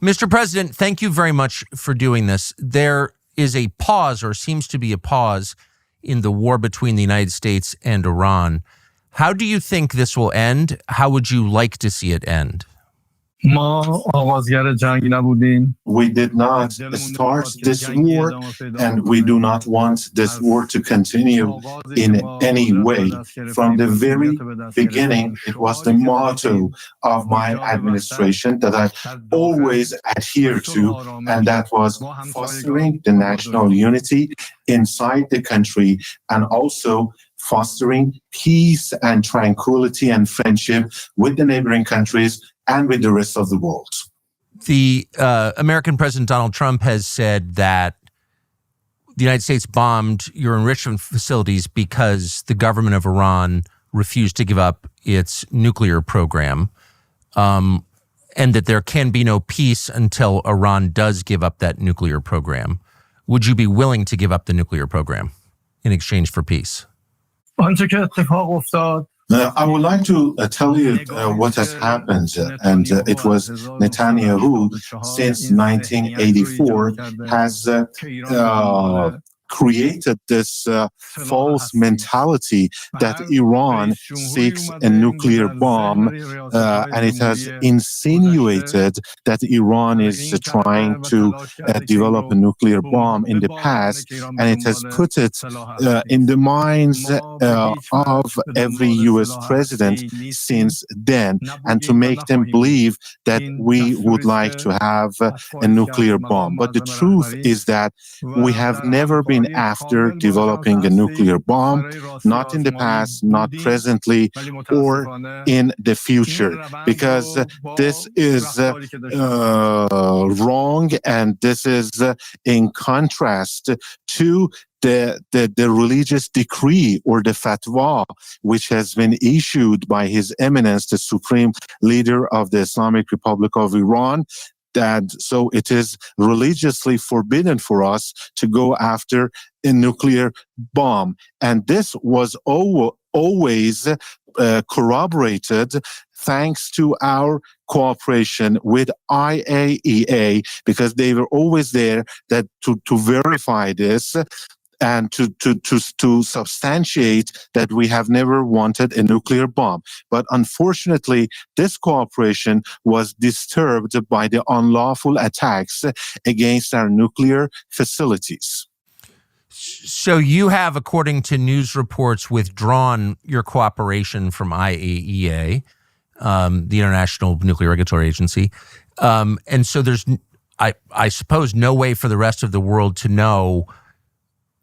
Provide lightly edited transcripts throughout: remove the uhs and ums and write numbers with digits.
Mr. President, thank you very much for doing this. There is a pause, or seems to be a pause, in the war between the United States and Iran. How do you think this will end? How would you like to see it end? We did not start this war, and we do not want this war to continue in any way. From the very beginning, it was the motto of my administration that I always adhere to, and that was fostering the national unity inside the country and also fostering peace and tranquility and friendship with the neighboring countries and with the rest of the world. The American President Donald Trump has said that the United States bombed your enrichment facilities because the government of Iran refused to give up its nuclear program, and that there can be no peace until Iran does give up that nuclear program. Would you be willing to give up the nuclear program in exchange for peace? I would like to tell you what has happened, and it was Netanyahu since 1984 has created this false mentality that Iran seeks a nuclear bomb, and it has insinuated that Iran is trying to develop a nuclear bomb in the past, and it has put it in the minds of every U.S. president since then, and to make them believe that we would like to have a nuclear bomb. But the truth is that we have never been after developing a nuclear bomb, not in the past, not presently, or in the future, because this is wrong, and this is in contrast to the religious decree or the fatwa, which has been issued by His Eminence, the Supreme Leader of the Islamic Republic of Iran, that so it is religiously forbidden for us to go after a nuclear bomb. And this was always corroborated thanks to our cooperation with IAEA, because they were always there that to verify this and to substantiate that we have never wanted a nuclear bomb. But unfortunately, this cooperation was disturbed by the unlawful attacks against our nuclear facilities. So you have, according to news reports, withdrawn your cooperation from IAEA, the International Nuclear Regulatory Agency. And so there's, I suppose, no way for the rest of the world to know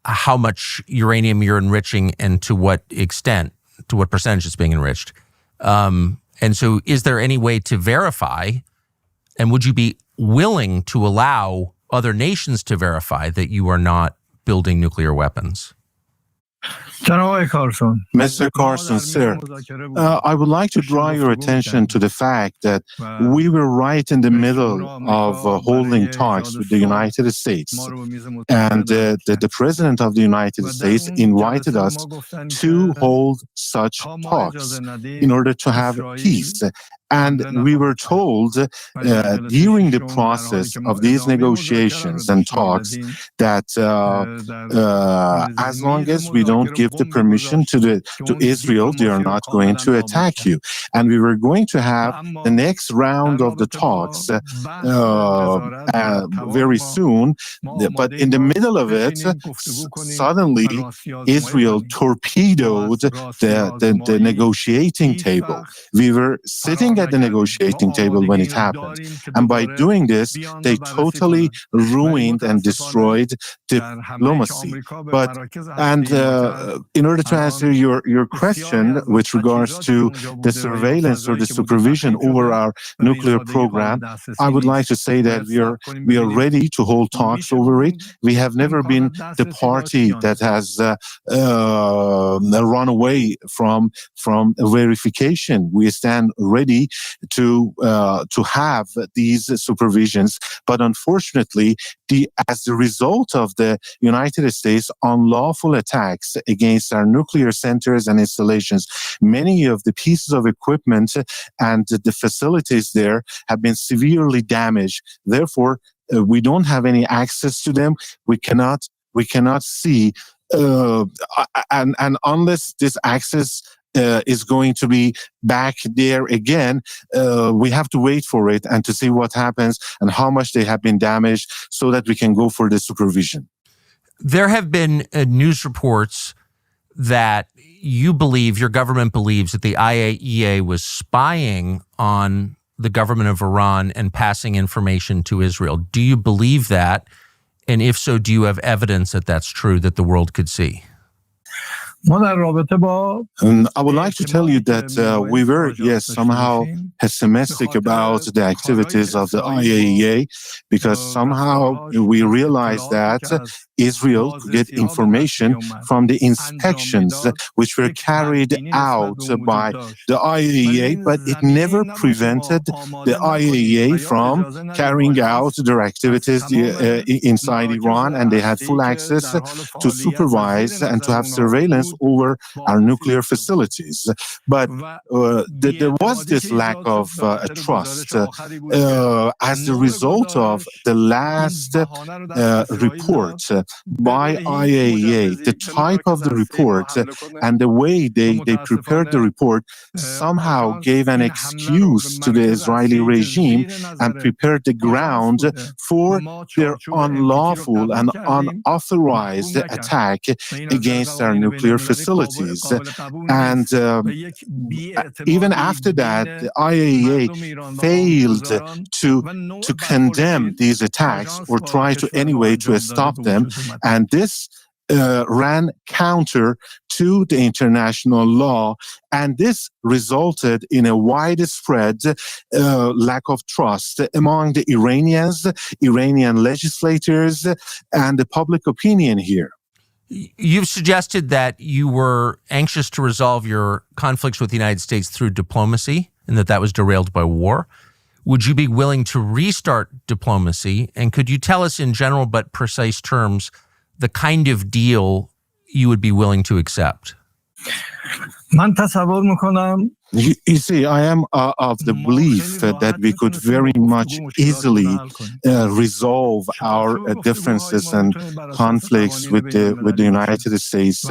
how much uranium you're enriching and to what extent, to what percentage it's being enriched. And so is there any way to verify, and would you be willing to allow other nations to verify that you are not building nuclear weapons? Mr. Carlson, sir, I would like to draw your attention to the fact that we were right in the middle of holding talks with the United States, and the President of the United States invited us to hold such talks in order to have peace. And we were told during the process of these negotiations and talks that as long as we don't give the permission to Israel, they are not going to attack you. And we were going to have the next round of the talks very soon. But in the middle of it, suddenly Israel torpedoed the negotiating table. We were sitting at the negotiating table when it happened. And by doing this, they totally ruined and destroyed diplomacy. In order to answer your question with regards to the surveillance or the supervision over our nuclear program, I would like to say that we are ready to hold talks over it. We have never been the party that has run away from verification. We stand ready be to have these supervisions. But unfortunately, as a result of the United States unlawful attacks against our nuclear centers and installations, many of the pieces of equipment and the facilities there have been severely damaged. Therefore, we don't have any access to them. We cannot see, and unless this access is going to be back there again, we have to wait for it and to see what happens and how much they have been damaged so that we can go for the supervision. There have been news reports that your government believes that the IAEA was spying on the government of Iran and passing information to Israel. Do you believe that? And if so, do you have evidence that that's true, that the world could see? I would like to tell you that we were, yes, somehow pessimistic about the activities of the IAEA, because somehow we realized that Israel could get information from the inspections which were carried out by the IAEA, but it never prevented the IAEA from carrying out their activities inside Iran, and they had full access to supervise and to have surveillance over our nuclear facilities. But there was this lack of trust as the result of the last report by IAEA. The type of the report and the way they prepared the report somehow gave an excuse to the Israeli regime and prepared the ground for their unlawful and unauthorized attack against our nuclear facilities. And even after that, the IAEA failed to condemn these attacks or try to anyway to stop them. And this ran counter to the international law, and this resulted in a widespread lack of trust among the Iranians, Iranian legislators, and the public opinion here. You've suggested that you were anxious to resolve your conflicts with the United States through diplomacy and that was derailed by war. Would you be willing to restart diplomacy? And could you tell us in general but precise terms the kind of deal you would be willing to accept? You see, I am of the belief that we could very much easily resolve our differences and conflicts with the United States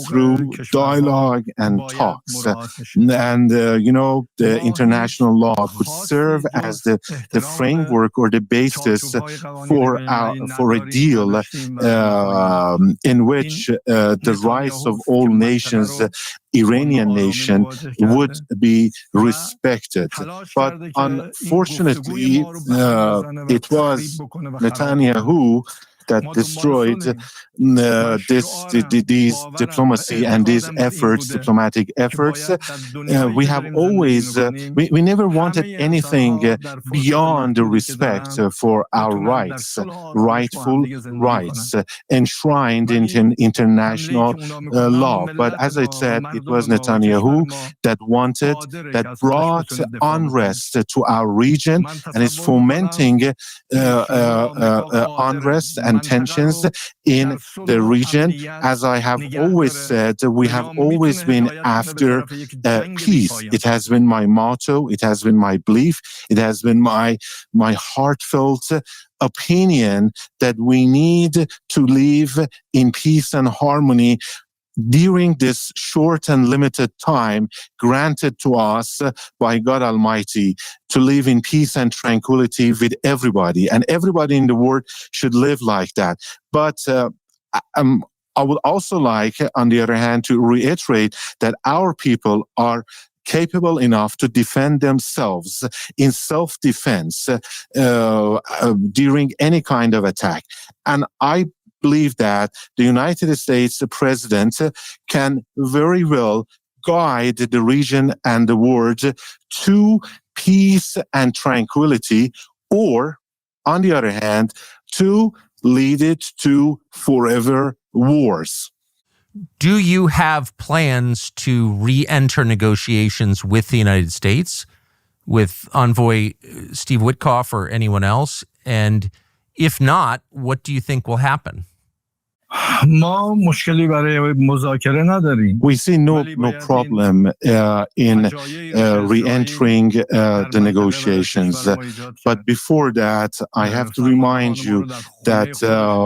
through dialogue and talks. And, the international law could serve as the framework or the basis for a deal in which the rights of all nations, Iranian nation, would be respected. But unfortunately, it was Netanyahu that destroyed these diplomacy and these diplomatic efforts. We have always, we never wanted anything beyond the respect for our rights, rightful rights, enshrined in international law. But as I said, it was Netanyahu that brought unrest to our region and is fomenting unrest and tensions in the region. As I have always said, we have always been after peace. It has been my motto. It has been my belief. It has been my heartfelt opinion that we need to live in peace and harmony during this short and limited time granted to us by God Almighty, to live in peace and tranquility with everybody. And everybody in the world should live like that. But I would also like, on the other hand, to reiterate that our people are capable enough to defend themselves in self-defense during any kind of attack. And I believe that the United States president can very well guide the region and the world to peace and tranquility, or, on the other hand, to lead it to forever wars. Do you have plans to re-enter negotiations with the United States, with envoy Steve Witkoff or anyone else? And if not, what do you think will happen? ما مشکلی برای مذاکره نداریم. We see no problem in re-entering the negotiations. But before that, I have to remind you that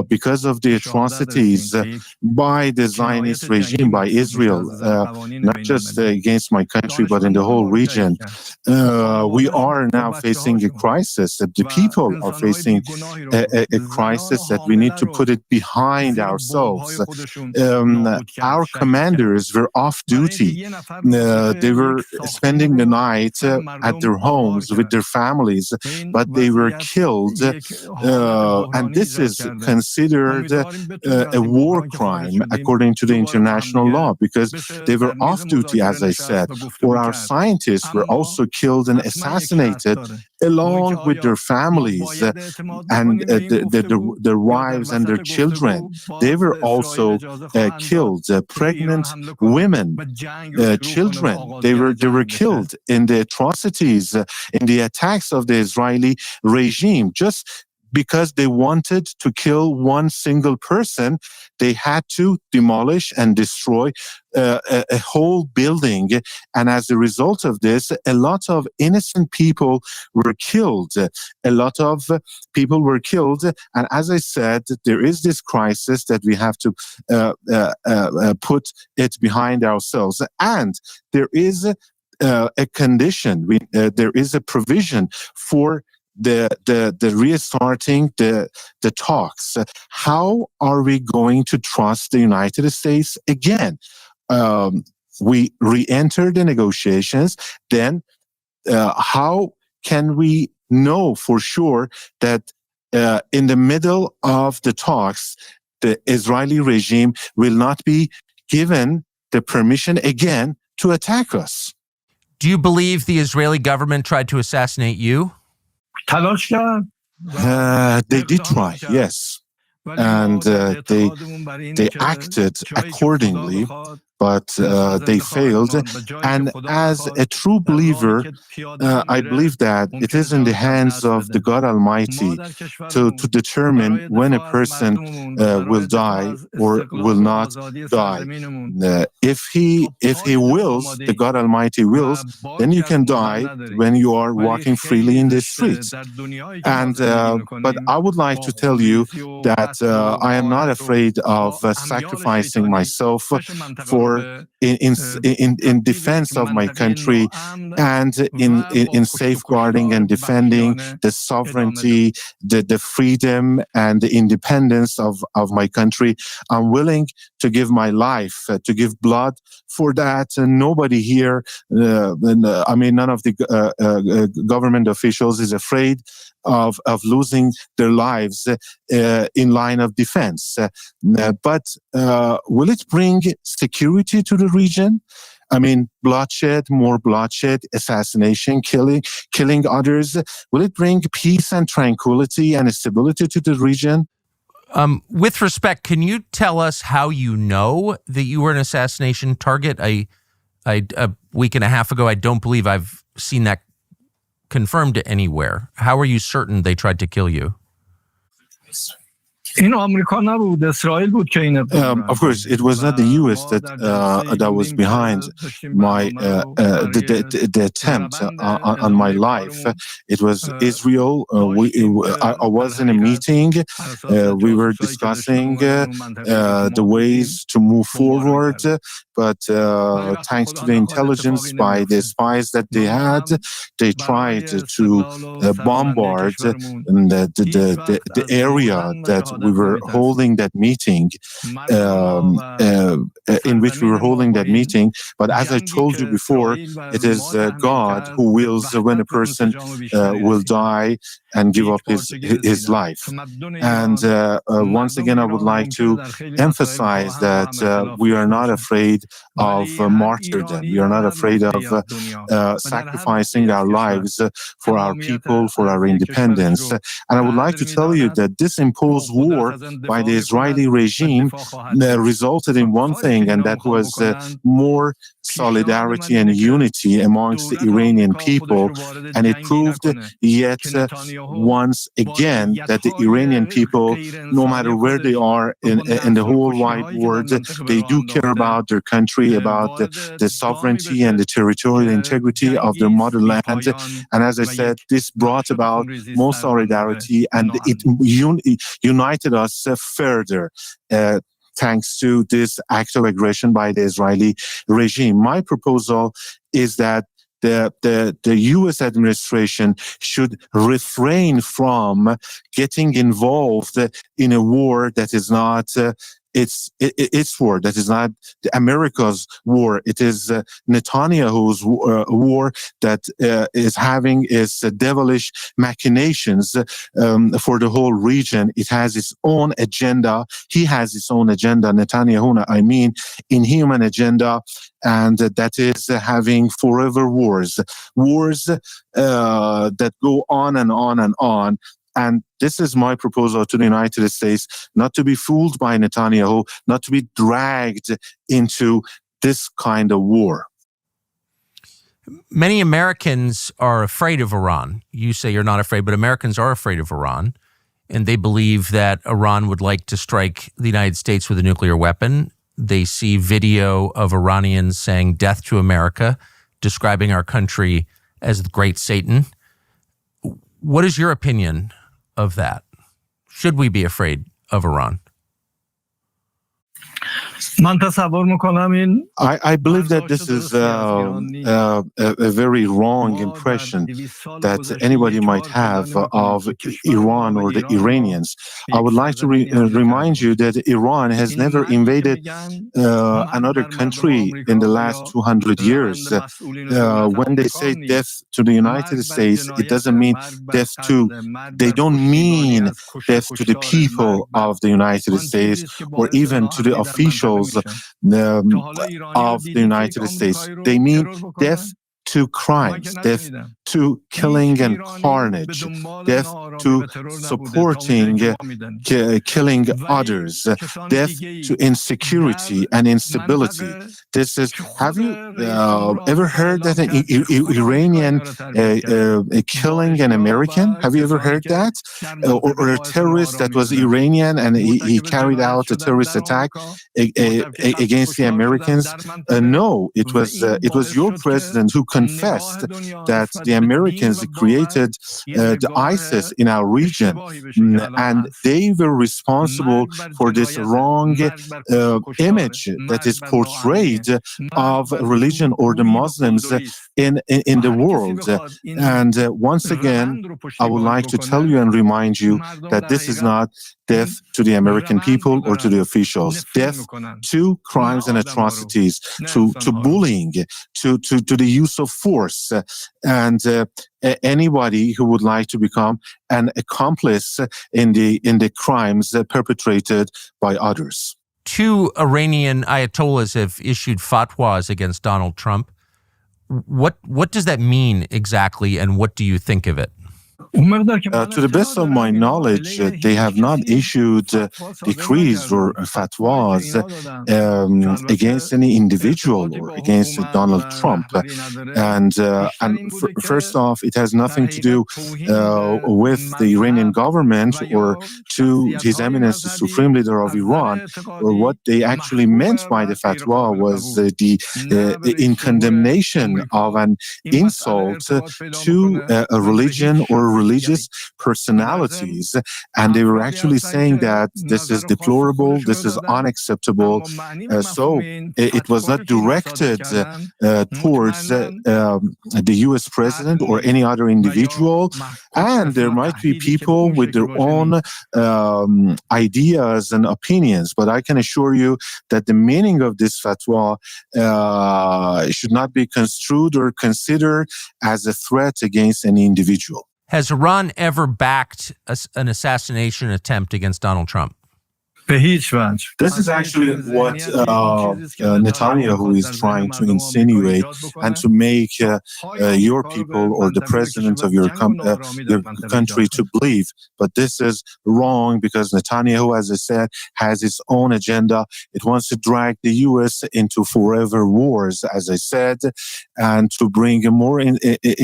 because of the atrocities by the Zionist regime, by Israel, not just against my country, but in the whole region, we are now facing a crisis. The people are facing a crisis that we need to put it behind ourselves. Our commanders were off duty. They were spending the night at their homes with their families, but they were killed. And this is considered a war crime according to the international law, because they were off duty, as I said. Or our scientists were also killed and assassinated along with their families and their wives and their children. They were also killed. Pregnant women, children, they were killed in the atrocities, in the attacks of the Israeli regime. Just because they wanted to kill one single person, they had to demolish and destroy a whole building. And as a result of this, a lot of innocent people were killed. A lot of people were killed. And as I said, there is this crisis that we have to put it behind ourselves. And there is a condition, there is a provision for the restarting the talks. How are we going to trust the United States again? We re-enter the negotiations. Then how can we know for sure that in the middle of the talks, the Israeli regime will not be given the permission again to attack us? Do you believe the Israeli government tried to assassinate you? They did try, yes. And they acted accordingly, but they failed. And as a true believer, I believe that it is in the hands of the God Almighty to determine when a person will die or will not die. If he wills, the God Almighty wills, then you can die when you are walking freely in the streets. And but I would like to tell you that I am not afraid of sacrificing myself for in defense of my country and in safeguarding and defending the sovereignty, the freedom and the independence of my country. I'm willing to give my life, to give blood for that. And nobody here, I mean, none of the government officials is afraid of losing their lives in line of defense. But will it bring security to the region? I mean, bloodshed, more bloodshed, assassination, killing others. Will it bring peace and tranquility and stability to the region? With respect, can you tell us how you know that you were an assassination target? A week and a half ago, I don't believe I've seen that confirmed anywhere. How are you certain they tried to kill you? Of course, it was not the U.S. that was behind my the attempt on my life. It was Israel. I was in a meeting. We were discussing the ways to move forward. But thanks to the intelligence by the spies that they had, they tried to bombard the area that we were holding that meeting, in which we were holding that meeting. But as I told you before, it is God who wills when a person will die and give up his life. And once again, I would like to emphasize that we are not afraid of martyrdom. We are not afraid of sacrificing our lives for our people, for our independence. And I would like to tell you that this imposed war war by the Israeli regime resulted in one thing, and that was more solidarity and unity amongst the Iranian people. And it proved yet once again that the Iranian people, no matter where they are in the whole wide world, they do care about their country, about the sovereignty and the territorial integrity of their motherland. And as I said, this brought about more solidarity, and it united us further. Thanks to this act of aggression by the Israeli regime. My proposal is that the U.S. administration should refrain from getting involved in a war that is not its war, that is not America's war. It is Netanyahu's war that is having its devilish machinations for the whole region. It has its own agenda. He has his own agenda, Netanyahu, I mean, inhuman agenda, and that is having forever wars that go on and on and on. And this is my proposal to the United States, not to be fooled by Netanyahu, not to be dragged into this kind of war. Many Americans are afraid of Iran. You say you're not afraid, but Americans are afraid of Iran. And they believe that Iran would like to strike the United States with a nuclear weapon. They see video of Iranians saying death to America, describing our country as the great Satan. What is your opinion of that? Should we be afraid of Iran? من تصور میکنم این I believe that this is a very wrong impression that anybody might have of Iran or the Iranians. I would like to remind you that Iran has never invaded another country in the last 200 years. When they say death to the United States, it doesn't mean death to, they don't mean death to the people of the United States or even to the officials of the United States. They mean death to crimes, death to killing and carnage, death to supporting killing others, death to insecurity and instability. This is, have you ever heard that an Iranian killing an American? Have you ever heard that? Or a terrorist that was Iranian and he carried out a terrorist attack against the Americans? No, it was your president who confessed that the Americans created the ISIS in our region, and they were responsible for this wrong image that is portrayed of religion or the Muslims in the world. And once again, I would like to tell you and remind you that this is not death to the American people or to the officials, death to crimes and atrocities, to bullying, to the use of force, and anybody who would like to become an accomplice in the crimes perpetrated by others. Two Iranian ayatollahs have issued fatwas against Donald Trump. What does that mean exactly, and what do you think of it? To the best of my knowledge, they have not issued decrees or fatwas against any individual or against Donald Trump. And first off, it has nothing to do with the Iranian government or to His Eminence, the Supreme Leader of Iran. Or what they actually meant by the fatwa was in condemnation of an insult to a religion or religious personalities, and they were actually saying that this is deplorable, this is unacceptable. So it was not directed towards the U.S. president or any other individual, and there might be people with their own ideas and opinions, but I can assure you that the meaning of this fatwa should not be construed or considered as a threat against any individual. Has Iran ever backed an assassination attempt against Donald Trump? به هیچ وجه. This is actually what Netanyahu is trying to insinuate and to make your people or the president of your country to believe. But this is wrong because Netanyahu, as I said, has its own agenda. It wants to drag the U.S. into forever wars, as I said, and to bring more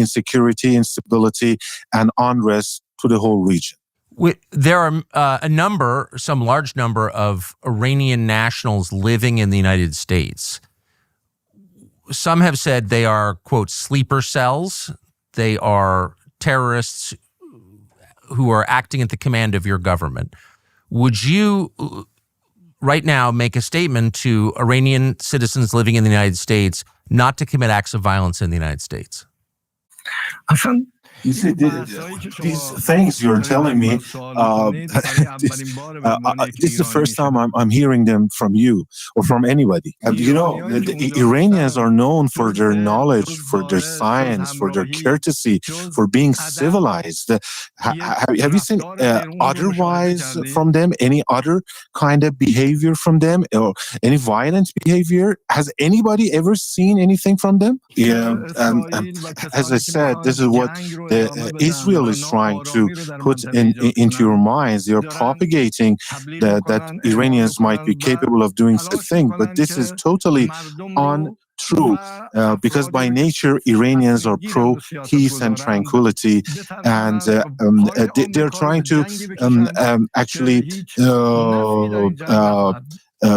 insecurity, instability, and unrest to the whole region. There are some large number of Iranian nationals living in the United States. Some have said they are, quote, sleeper cells. They are terrorists who are acting at the command of your government. Would you right now make a statement to Iranian citizens living in the United States not to commit acts of violence in the United States? You see, these things you're telling me, this is the first time I'm hearing them from you or from anybody. The Iranians are known for their knowledge, for their science, for their courtesy, for being civilized. Have you seen otherwise from them, any other kind of behavior from them or any violent behavior? Has anybody ever seen anything from them? Yeah, as I said, this is what Israel is trying to put into your minds. They are propagating that Iranians might be capable of doing such a thing, but this is totally untrue because by nature Iranians are pro-peace and tranquility, and they're trying to actually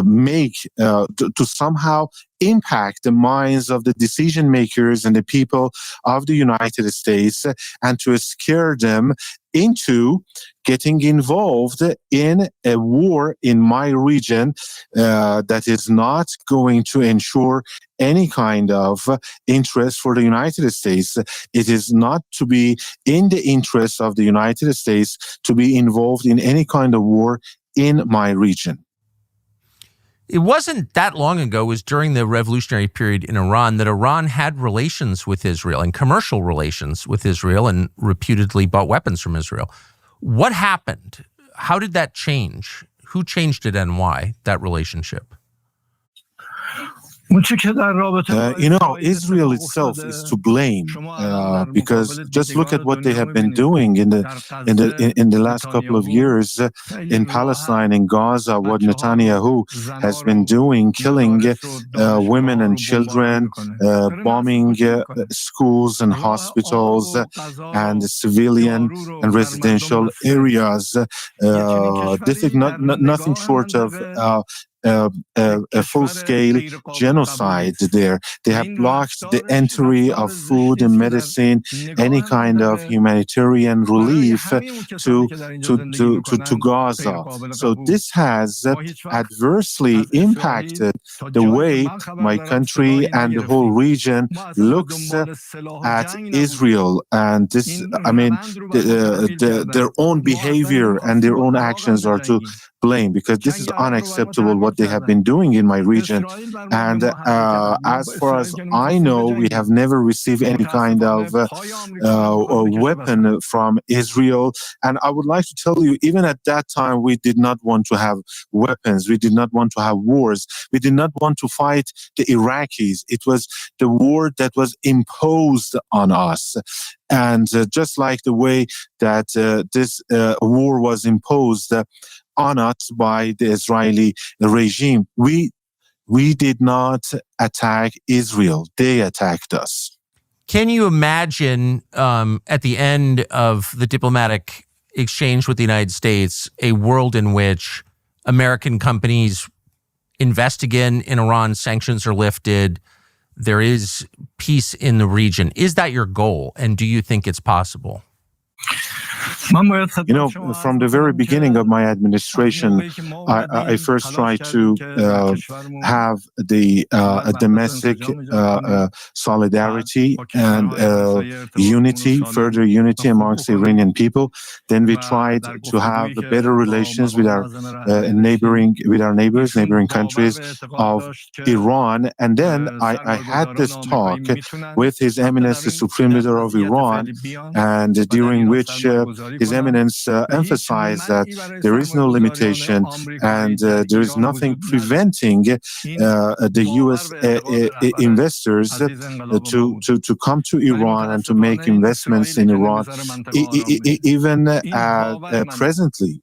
make to somehow impact the minds of the decision makers and the people of the United States and to scare them into getting involved in a war in my region that is not going to ensure any kind of interest for the United States. It is not to be in the interest of the United States to be involved in any kind of war in my region. It wasn't that long ago, it was during the revolutionary period in Iran, that Iran had relations with Israel and commercial relations with Israel and reputedly bought weapons from Israel. What happened? How did that change? Who changed it and why, that relationship? Israel itself is to blame because just look at what they have been doing in the last couple of years in Palestine, in Gaza. What Netanyahu has been doing, killing women and children, bombing schools and hospitals and civilian and residential areas. This is nothing short of a full-scale genocide there. They have blocked the entry of food and medicine, any kind of humanitarian relief to Gaza. So this has adversely impacted the way my country and the whole region looks at Israel. And this, their own behavior and their own actions are to blame because this is unacceptable what they have been doing in my region. And as far as I know, we have never received any kind of weapon from Israel. And I would like to tell you, even at that time, we did not want to have weapons. We did not want to have wars. We did not want to fight the Iraqis. It was the war that was imposed on us. And just like the way that this war was imposed on us by the Israeli regime, we did not attack Israel. They attacked us. Can you imagine at the end of the diplomatic exchange with the United States, a world in which American companies invest again in Iran, sanctions are lifted, there is peace in the region? Is that your goal? And do you think it's possible? From the very beginning of my administration, I first tried to have the domestic solidarity and unity, further unity amongst the Iranian people. Then we tried to have better relations with our neighboring countries of Iran. And then I had this talk with His Eminence, the Supreme Leader of Iran, and during which His Eminence emphasized that there is no limitation and there is nothing preventing the U.S. investors to come to Iran and to make investments in Iran, even presently.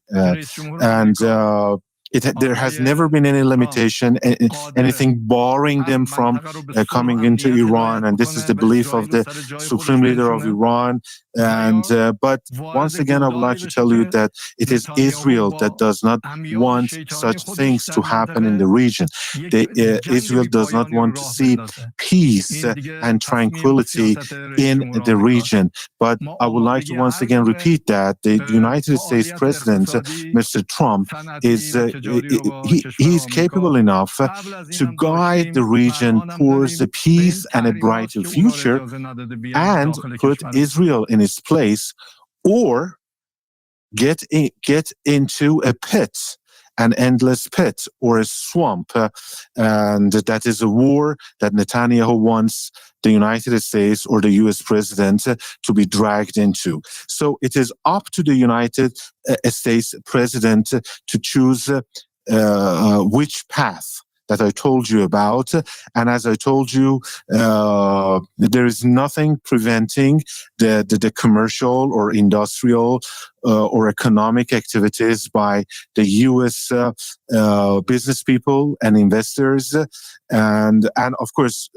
There has never been any limitation, anything barring them from coming into Iran, and this is the belief of the supreme leader of Iran. But once again, I would like to tell you that it is Israel that does not want such things to happen in the region. Israel does not want to see peace and tranquility in the region. But I would like to once again repeat that the United States President, Mr. Trump, is he's capable enough to guide the region towards a peace and a brighter future and put Israel in its place, or get into a pit, an endless pit or a swamp. And that is a war that Netanyahu wants the United States or the U.S. president to be dragged into. So it is up to the United States president to choose which path that I told you about. And as I told you, there is nothing preventing the commercial or industrial or economic activities by the U.S. Business people and investors. And of course,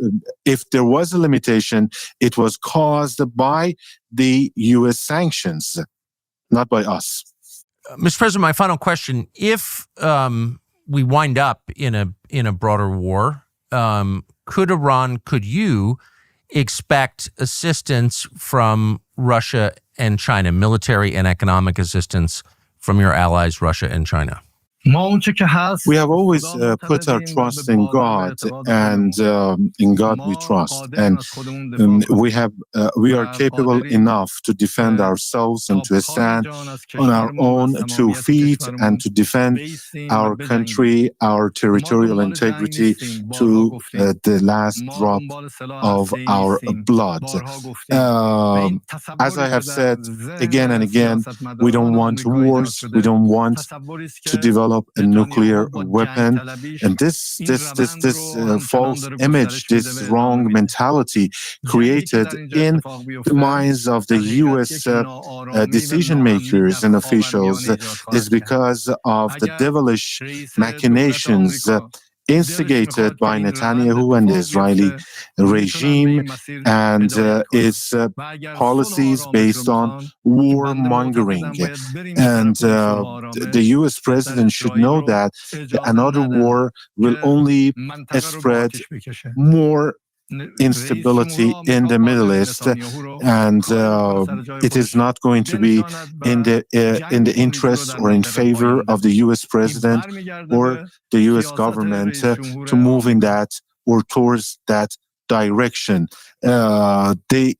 if there was a limitation, it was caused by the U.S. sanctions, not by us. Mr. President, my final question: if we wind up in a broader war, could you expect assistance from Russia and China, military and economic assistance from your allies, Russia and China? We have always put our trust in God, and in God we trust. And we are capable enough to defend ourselves and to stand on our own 2 feet and to defend our country, our territorial integrity to the last drop of our blood. As I have said again and again, we don't want wars. We don't want to develop a nuclear weapon, and this false image, this wrong mentality created in the minds of the U.S. decision makers and officials is because of the devilish machinations instigated by Netanyahu and the Israeli regime and its policies based on warmongering. And the U.S. president should know that another war will only spread more instability in the Middle East, and it is not going to be in the interest or in favor of the U.S. president or the U.S. government to move in that or towards that direction. They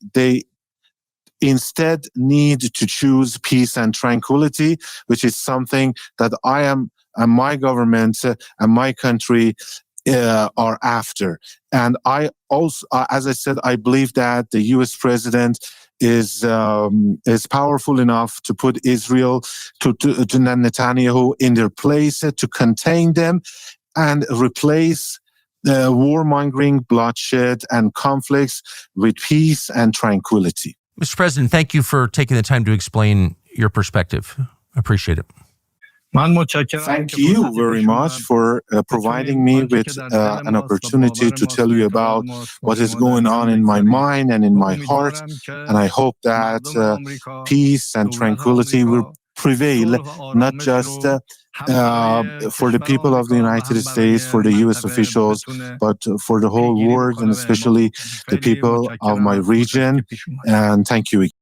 instead need to choose peace and tranquility, which is something that I am and my government and my country are after. And I also, as I said, I believe that the U.S. president is powerful enough to put Israel, to Netanyahu in their place, to contain them and replace warmongering, bloodshed, and conflicts with peace and tranquility. Mr. President, thank you for taking the time to explain your perspective. I appreciate it. Thank you very much for providing me with an opportunity to tell you about what is going on in my mind and in my heart. And I hope that peace and tranquility will prevail, not just for the people of the United States, for the U.S. officials, but for the whole world, and especially the people of my region. And thank you.